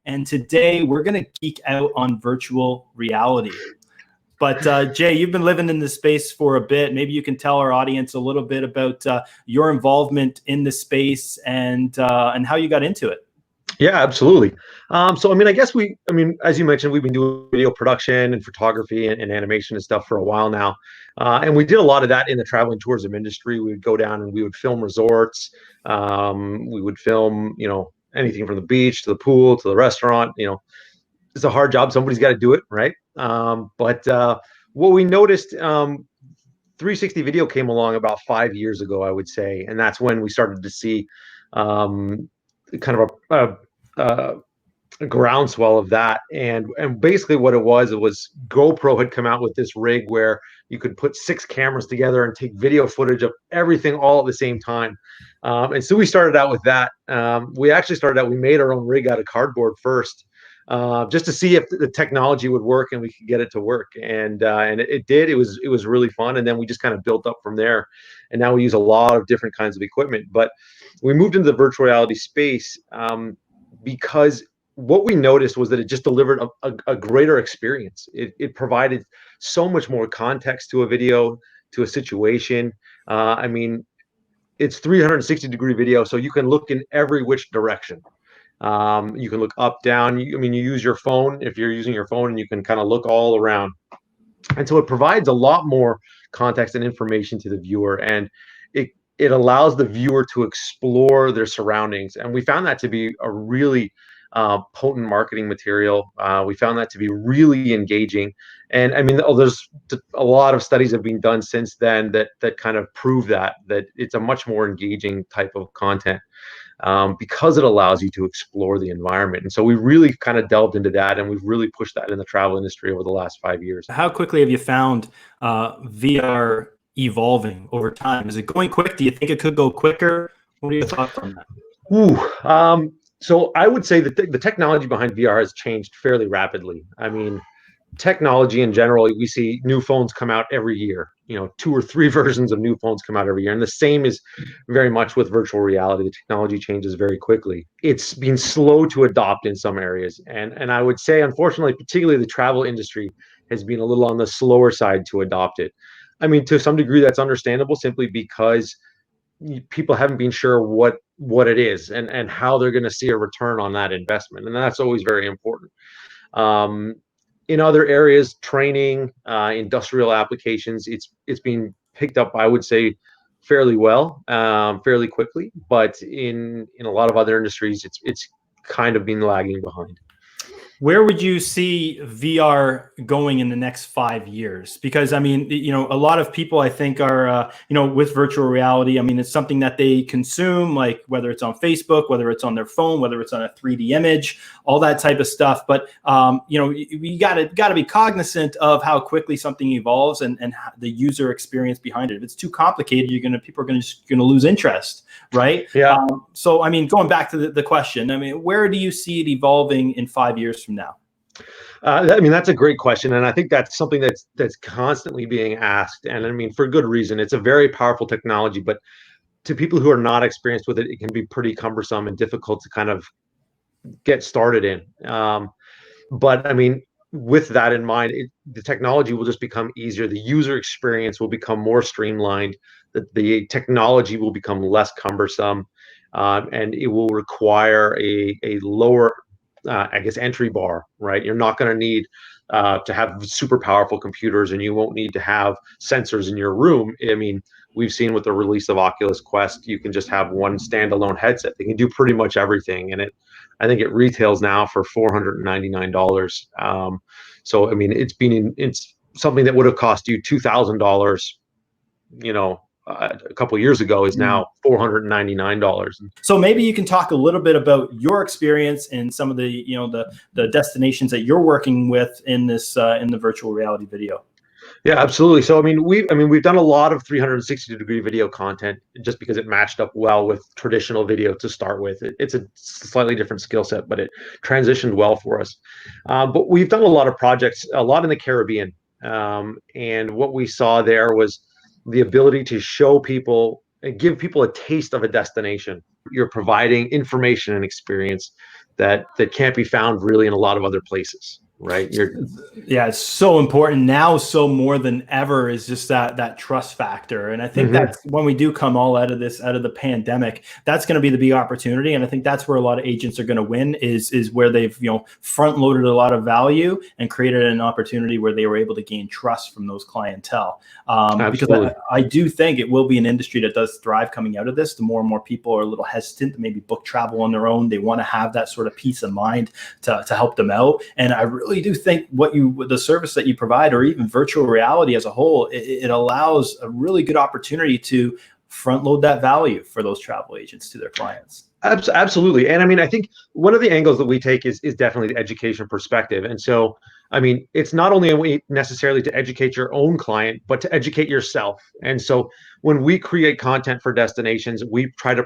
And today we're going to geek out on virtual reality. But Jay, you've been living in this space for a bit. Maybe you can tell our audience a little bit about your involvement in the space and how you got into it. Yeah, absolutely. So, I guess as you mentioned, we've been doing video production and photography and animation and stuff for a while now. And we did a lot of that in the traveling tourism industry. We would go down and we would film resorts. We would film, anything from the beach to the pool to the restaurant. It's a hard job. Somebody's got to do it, right? But what we noticed, 360 video came along about 5 years ago, I would say. And that's when we started to see kind of a groundswell of that, and basically what it was GoPro had come out with this rig where you could put 6 cameras together and take video footage of everything all at the same time. And so we started out with that. We made our own rig out of cardboard first, just to see if the technology would work and we could get it to work. And it did. It was really fun. And then we just kind of built up from there. And now we use a lot of different kinds of equipment. But we moved into the virtual reality space because what we noticed was that it just delivered a greater experience. It provided so much more context to a video, to a situation. It's 360-degree video, so you can look in every which direction. You can look up, down. You use your phone if you're using your phone, and you can kind of look all around. And so it provides a lot more context and information to the viewer, and it allows the viewer to explore their surroundings. And we found that to be a really potent marketing material. We found that to be really engaging. And there's a lot of studies have been done since then that kind of prove that it's a much more engaging type of content, because it allows you to explore the environment. And so we really kind of delved into that, and we've really pushed that in the travel industry over the last 5 years. How quickly have you found VR evolving over time? Is it going quick? Do you think it could go quicker? What are your thoughts on that? So I would say that the technology behind VR has changed fairly rapidly. Technology in general, we see new phones come out every year. 2 or 3 versions of new phones come out every year. And the same is very much with virtual reality. The technology changes very quickly. It's been slow to adopt in some areas. And I would say, unfortunately, particularly the travel industry has been a little on the slower side to adopt it. To some degree, that's understandable, simply because people haven't been sure what it is and how they're going to see a return on that investment. And that's always very important. In other areas, training, industrial applications, it's being picked up, I would say, fairly well, fairly quickly. But in a lot of other industries, it's kind of been lagging behind. Where would you see VR going in the next 5 years? Because a lot of people, I think, are with virtual reality. It's something that they consume, like whether it's on Facebook, whether it's on their phone, whether it's on a 3D image, all that type of stuff. But we got to be cognizant of how quickly something evolves and the user experience behind it. If it's too complicated, people are going to lose interest, right? Yeah. So going back to the question, where do you see it evolving in 5 years from now? That's a great question, and I think that's something that's constantly being asked, and for good reason. It's a very powerful technology, but to people who are not experienced with it, it can be pretty cumbersome and difficult to kind of get started in. But with that in mind, the technology will just become easier. The user experience will become more streamlined. The technology will become less cumbersome, and it will require a lower entry bar, right? You're not going to need to have super powerful computers, and you won't need to have sensors in your room. We've seen with the release of Oculus Quest, you can just have one standalone headset. They can do pretty much everything, and I think it retails now for $499. So it's something that would have cost you $2,000, a couple of years ago, is now $499. So maybe you can talk a little bit about your experience in some of the the destinations that you're working with in this in the virtual reality video. Yeah, absolutely. So we've done a lot of 360-degree video content just because it matched up well with traditional video to start with. It's a slightly different skill set, but it transitioned well for us. But we've done a lot of projects, a lot in the Caribbean, and what we saw there was the ability to show people and give people a taste of a destination. You're providing information and experience that can't be found really in a lot of other places, right? Yeah, it's so important now, so more than ever, is just that trust factor. And I think Mhm. that's when we do come all out of this, out of the pandemic, that's going to be the big opportunity. And I think that's where a lot of agents are going to win, is where they've, front loaded a lot of value and created an opportunity where they were able to gain trust from those clientele. Because Absolutely. I do think it will be an industry that does thrive coming out of this. The more and more people are a little hesitant to maybe book travel on their own, they want to have that sort of peace of mind to help them out. And I really do think the service that you provide, or even virtual reality as a whole, it allows a really good opportunity to front load that value for those travel agents to their clients. Absolutely. And I mean, I think one of the angles that we take is definitely the education perspective. And so, I mean, it's not only a way necessarily to educate your own client, but to educate yourself. And so when we create content for destinations, we try to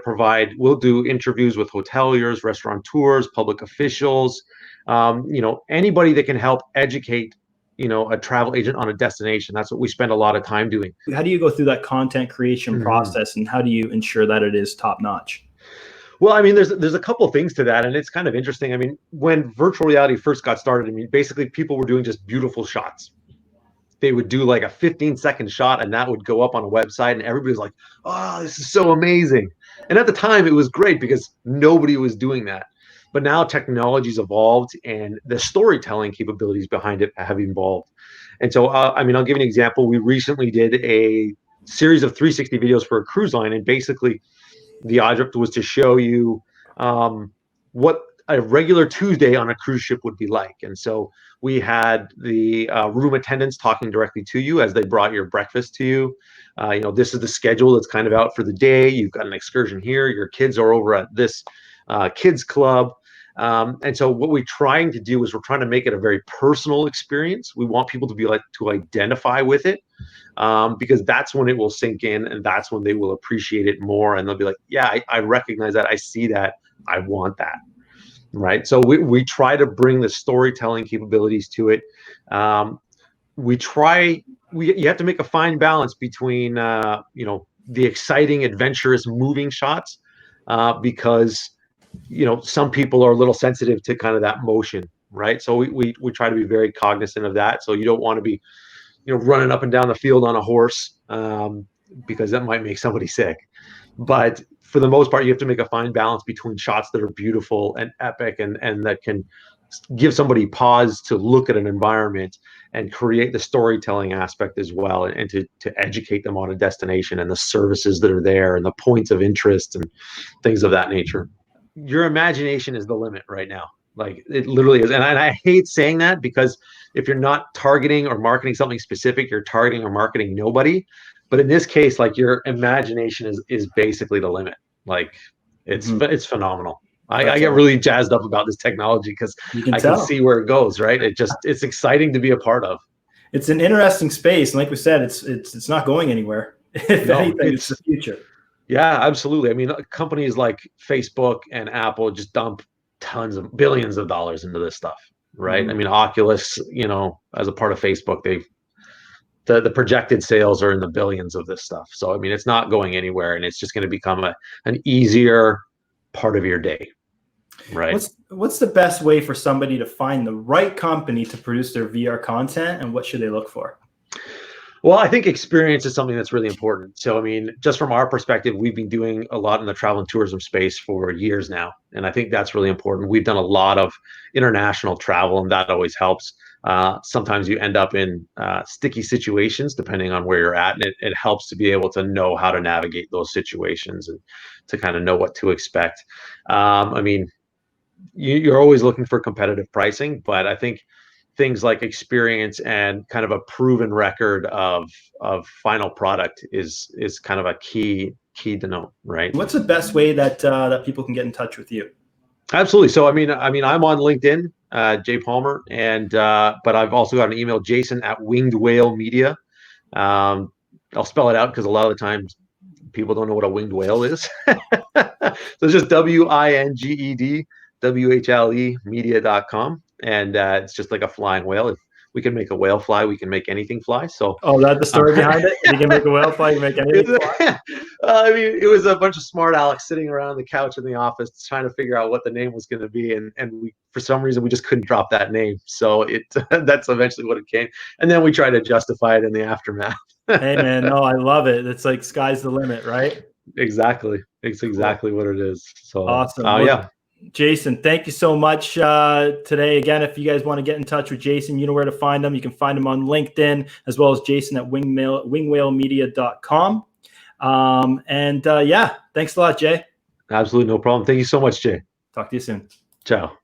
we'll do interviews with hoteliers, restaurateurs, public officials, anybody that can help educate, a travel agent on a destination. That's what we spend a lot of time doing. How do you go through that content creation Mhm. process, and how do you ensure that it is top notch? Well, I mean, there's a couple of things to that, and it's kind of interesting. I mean, when virtual reality first got started, I mean, basically people were doing just beautiful shots. They would do like a 15-second shot, and that would go up on a website, and everybody's like, "Oh, this is so amazing!" And at the time, it was great because nobody was doing that. But now technology's evolved, and the storytelling capabilities behind it have evolved. And so, I mean, I'll give you an example. We recently did a series of 360 videos for a cruise line, and basically the object was to show you what a regular Tuesday on a cruise ship would be like. And so we had the room attendants talking directly to you as they brought your breakfast to you. This is the schedule that's kind of out for the day. You've got an excursion here. Your kids are over at this kids club. And so what we're trying to do is we're trying to make it a very personal experience. We want people to be like to identify with it, because that's when it will sink in, and that's when they will appreciate it more, and they'll be like, yeah, I recognize that, I see that, I want that. Right. So we try to bring the storytelling capabilities to it. We try You have to make a fine balance between the exciting, adventurous, moving shots, because some people are a little sensitive to kind of that motion, right? So we try to be very cognizant of that. So you don't want to be running up and down the field on a horse, because that might make somebody sick. But for the most part, you have to make a fine balance between shots that are beautiful and epic, and that can give somebody pause to look at an environment and create the storytelling aspect as well, and to educate them on a destination and the services that are there and the points of interest and things of that nature. Your imagination is the limit right now. Like, it literally is. And I hate saying that, because if you're not targeting or marketing something specific, you're targeting or marketing nobody. But in this case, like, your imagination is basically the limit. Like, it's phenomenal. I That's get all. really jazzed up about this technology because You can I can tell. see where it goes, right? It's exciting to be a part of. It's an interesting space, and like we said, it's not going anywhere. If No, anything, it's the future. yeah, absolutely. I mean, companies like Facebook and Apple just dump tons of billions of dollars into this stuff, right? I Mhm. mean, Oculus, as a part of Facebook, the projected sales are in the billions of this stuff. So I mean, it's not going anywhere, and it's just going to become an easier part of your day, right? What's the best way for somebody to find the right company to produce their VR content, and what should they look for? Well, I think experience is something that's really important. So, I mean, just from our perspective, we've been doing a lot in the travel and tourism space for years now. And I think that's really important. We've done a lot of international travel, and that always helps. Sometimes you end up in sticky situations depending on where you're at. And it helps to be able to know how to navigate those situations and to kind of know what to expect. I mean, you're always looking for competitive pricing, but I think things like experience and kind of a proven record of final product is kind of a key to know, right? What's the best way that people can get in touch with you? Absolutely. So I mean, I'm on LinkedIn, Jay Palmer, and but I've also got an email, Jason at Winged Whale Media. Um, I'll spell it out because a lot of the times people don't know what a winged whale is. So it's just WINGED WHLE media.com. And it's just like a flying whale. If we can make a whale fly. We can make anything fly. So, Oh, that's the story behind it. You can make a whale fly. You can make anything fly. I mean, it was a bunch of smart Alex sitting around the couch in the office trying to figure out what the name was going to be, and we, for some reason, we just couldn't drop that name. So that's eventually what it came, and then we tried to justify it in the aftermath. Hey man, no, I love it. It's like sky's the limit, right? Exactly, it's exactly what it is. So Awesome. yeah. Jason, thank you so much today. Again, if you guys want to get in touch with Jason, you know where to find him. You can find him on LinkedIn, as well as Jason at wingwhalemedia.com. Yeah, thanks a lot, Jay. Absolutely no problem. Thank you so much, Jay. Talk to you soon. Ciao.